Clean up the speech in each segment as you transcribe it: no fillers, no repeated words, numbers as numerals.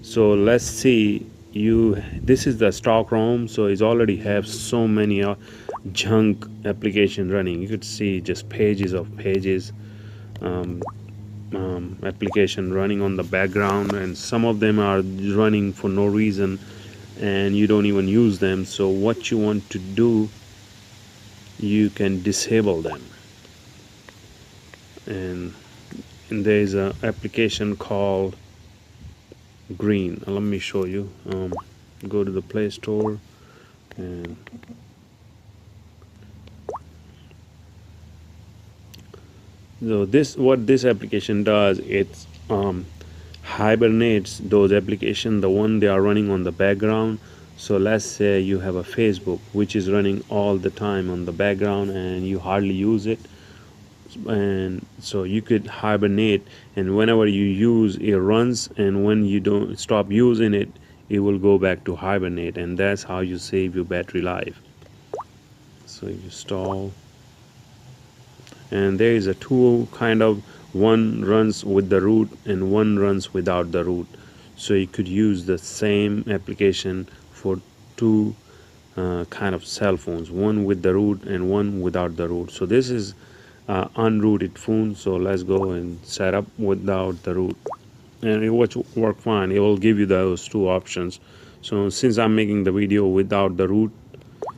So let's see. This is the stock ROM, so it's already have so many junk application running. You could see just pages of pages, um, application running on the background, and some of them are running for no reason and you don't even use them. So what you want to do, you can disable them. And there is an application called Green. Let me show you. Go to the Play Store, and so what this application does, it hibernates those applications, the one they are running on the background. So let's say you have a Facebook which is running all the time on the background and you hardly use it, and so you could hibernate, and whenever you use it runs, and when you don't stop using it, it will go back to hibernate, and that's how you save your battery life. So you install, and there is a two kind of, one runs with the root and one runs without the root. So you could use the same application for two kind of cell phones, one with the root and one without the root. So this is unrooted phone, so let's go and set up without the root, and it will work fine. It will give you those two options. So since I'm making the video without the root,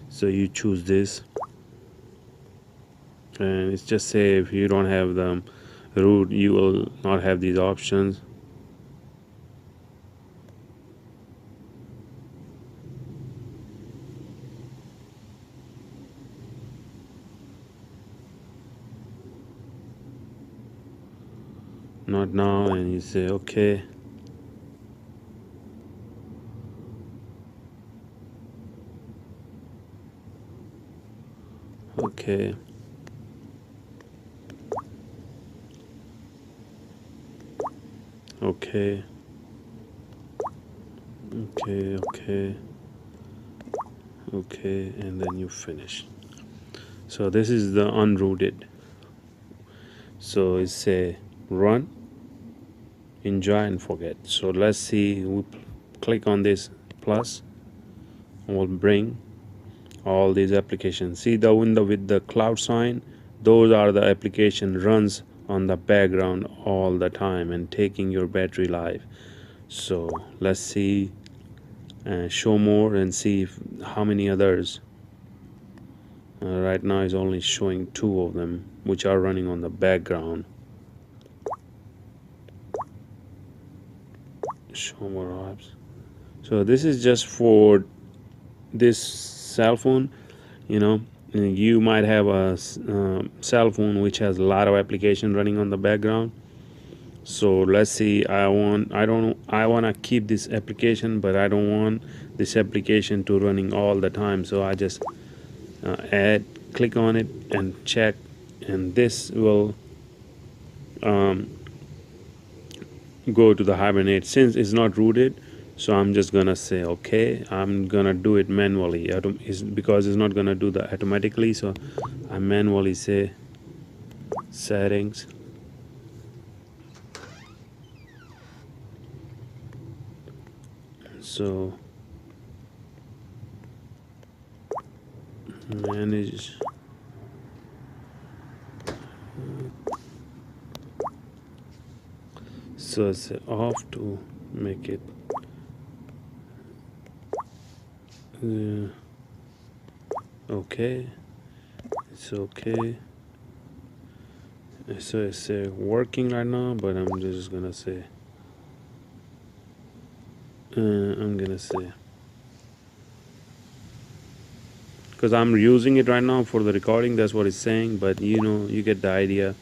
so you choose this, and it's just say if you don't have the root, you will not have these options. Not now, and you say okay. Okay. Okay. Okay. Okay. Okay, and then you finish. So this is the unrooted. So it's say run, enjoy, and forget. So let's see, we click on this plus, will bring all these applications. See the window with the cloud sign? Those are the application runs on the background all the time and taking your battery life. So let's see, show more and see how many others. Right now is only showing two of them which are running on the background. Show more apps. So this is just for this cell phone. You might have a cell phone which has a lot of application running on the background. So let's see, I want to keep this application, but I don't want this application to running all the time. So I just click on it and check, and this will go to the hibernate. Since it's not rooted, so I'm just gonna say okay. I'm gonna do it manually because it's not gonna do that automatically. So I manually say settings, so manage, so it's off to make it okay. It's okay. So it's working right now, but I'm just gonna say because I'm using it right now for the recording, that's what it's saying, but you get the idea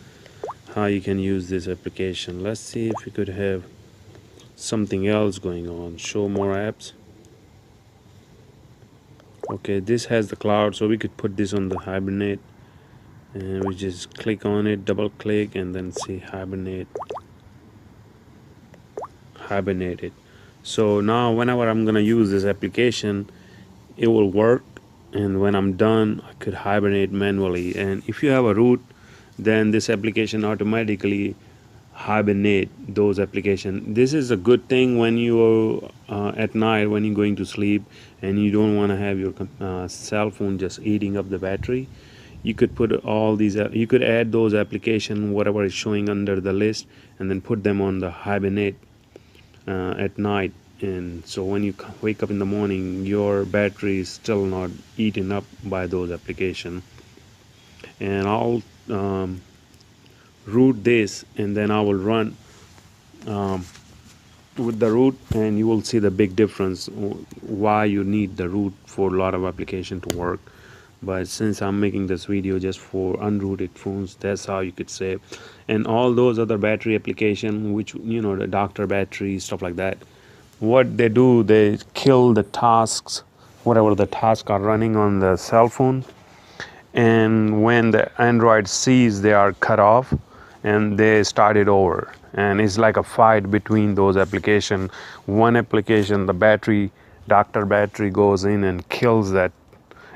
how you can use this application. Let's see if we could have something else going on. Show more apps. Okay, this has the cloud, so we could put this on the hibernate, and we just click on it, double click, and then see hibernate it. So now whenever I'm gonna use this application, it will work, and when I'm done, I could hibernate manually. And if you have a root, then this application automatically hibernate those applications. This is a good thing when you at night when you're going to sleep and you don't want to have your cell phone just eating up the battery. You could put all these you could add those applications whatever is showing under the list and then put them on the hibernate at night, and so when you wake up in the morning your battery is still not eaten up by those applications. And I'll root this and then I will run um, with the root, and you will see the big difference why you need the root for a lot of application to work. But since I'm making this video just for unrooted phones, that's how you could save. And all those other battery application, which the doctor battery stuff like that, what they do, they kill the tasks, whatever the tasks are running on the cell phone, and when the Android sees they are cut off and they start it over, and it's like a fight between those applications. One application, the battery, doctor battery, goes in and kills that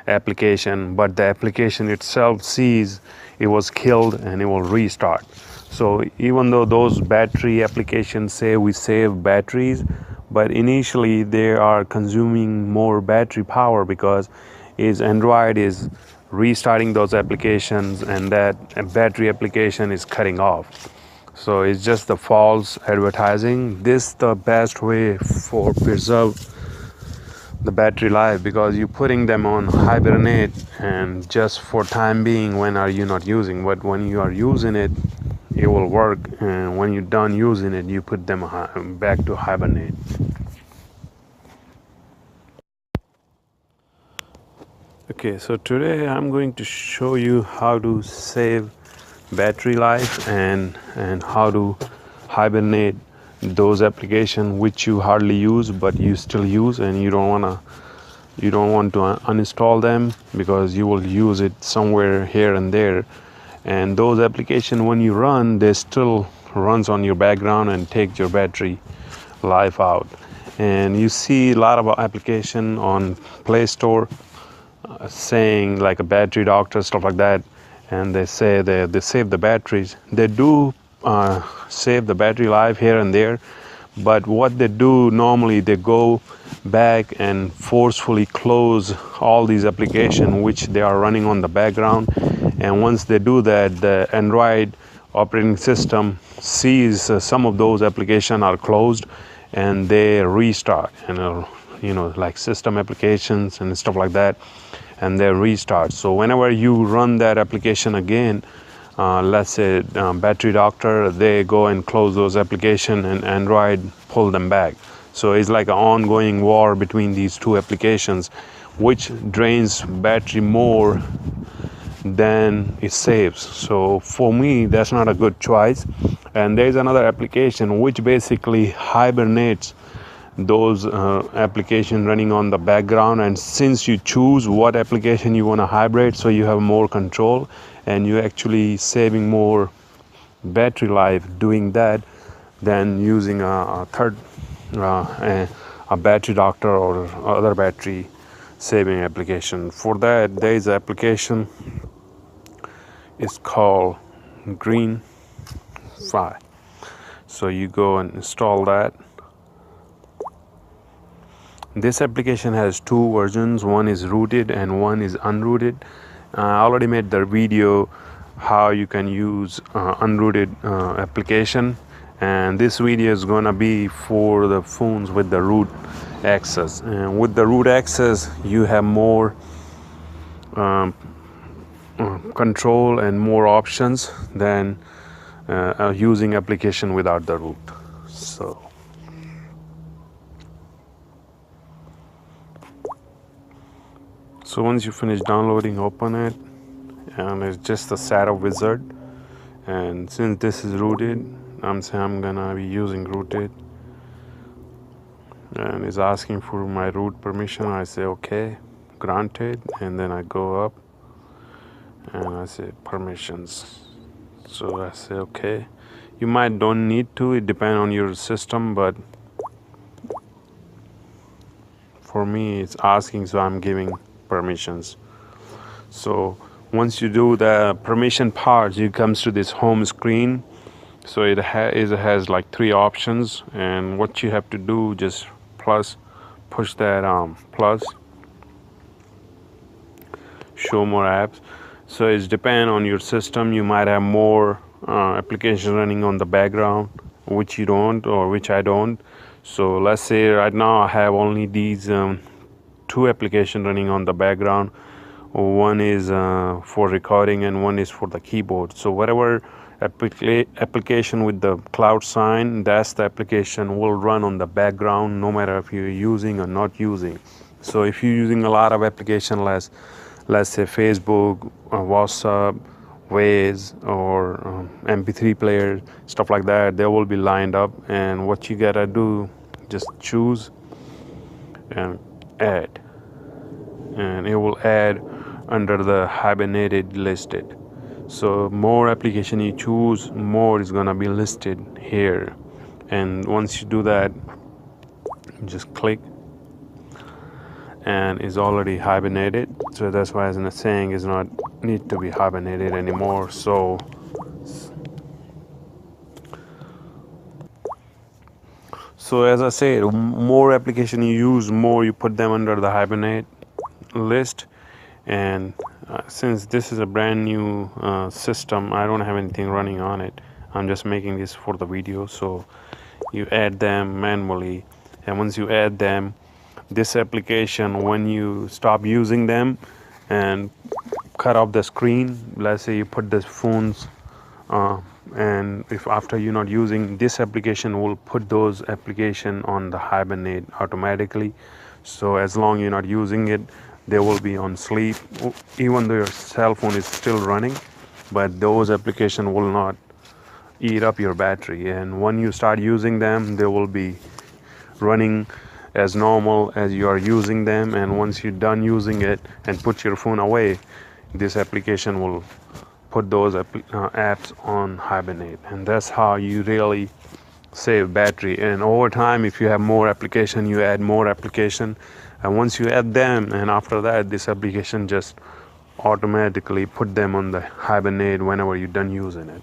application, but the application itself sees it was killed and it will restart. So even though those battery applications say we save batteries, but initially they are consuming more battery power because Android is restarting those applications and that battery application is cutting off. So it's just the false advertising. This the best way for preserve the battery life, because you're putting them on hibernate and just for time being when are you not using, but when you are using it it will work, and when you're done using it you put them back to hibernate. Okay, so today I'm going to show you how to save battery life and how to hibernate those applications which you hardly use but you still use, and you don't want to uninstall them because you will use it somewhere here and there. And those applications, when you run, they still runs on your background and take your battery life out. And you see a lot of application on Play Store saying like a battery doctor, stuff like that, and they say they save the batteries. They do save the battery life here and there, but what they do normally, they go back and forcefully close all these applications which they are running on the background. And once they do that, the Android operating system sees some of those applications are closed and they restart, and like system applications and stuff like that, and they restart. So whenever you run that application again, let's say battery doctor, they go and close those applications and Android pull them back. So it's like an ongoing war between these two applications, which drains battery more than it saves. So for me, that's not a good choice. And there's another application which basically hibernates those applications running on the background, and since you choose what application you want to hibernate, so you have more control and you're actually saving more battery life doing that than using a third a battery doctor or other battery saving application. For that, there is an application, it's called Greenify. So you go and install that. This application has two versions, one is rooted and one is unrooted. I already made the video how you can use unrooted application, and this video is gonna be for the phones with the root access. And with the root access you have more control and more options than using application without the root. So once you finish downloading, open it, and it's just a setup wizard. And since this is rooted, I'm gonna be using rooted, and it's asking for my root permission. I say okay, granted, and then I go up and I say permissions. So I say okay. You might don't need to, it depends on your system, but for me it's asking, so I'm giving permissions. So once you do the permission part, you comes to this home screen, So it has like 3 options, and what you have to do, just push that plus, show more apps. So it's depend on your system. You might have more applications running on the background, which you don't, or which I don't. So let's say right now I have only these 2 applications running on the background. One is for recording and one is for the keyboard. So whatever application with the cloud sign, that's the application will run on the background no matter if you're using or not using. So if you're using a lot of application, let's say Facebook, WhatsApp, Waze, or MP3 player, stuff like that, they will be lined up, and what you gotta do, just choose and add, and it will add under the hibernated listed. So more application you choose, more is gonna be listed here. And once you do that, just click, and is already hibernated. So that's why it's saying is not need to be hibernated anymore. So as I said, more application you use, more you put them under the hibernate list. And since this is a brand new system, I don't have anything running on it. I'm just making this for the video. So you add them manually, and once you add them, this application, when you stop using them and cut off the screen, let's say you put the phones and if after you're not using, this application will put those application on the hibernate automatically. So as long you're not using it, they will be on sleep, even though your cell phone is still running, but those application will not eat up your battery. And when you start using them, they will be running as normal as you are using them. And once you're done using it and put your phone away, this application will put those apps on hibernate. And that's how you really save battery. And over time, if you have more application, you add more application, and once you add them, and after that, this application just automatically put them on the hibernate whenever you're done using it.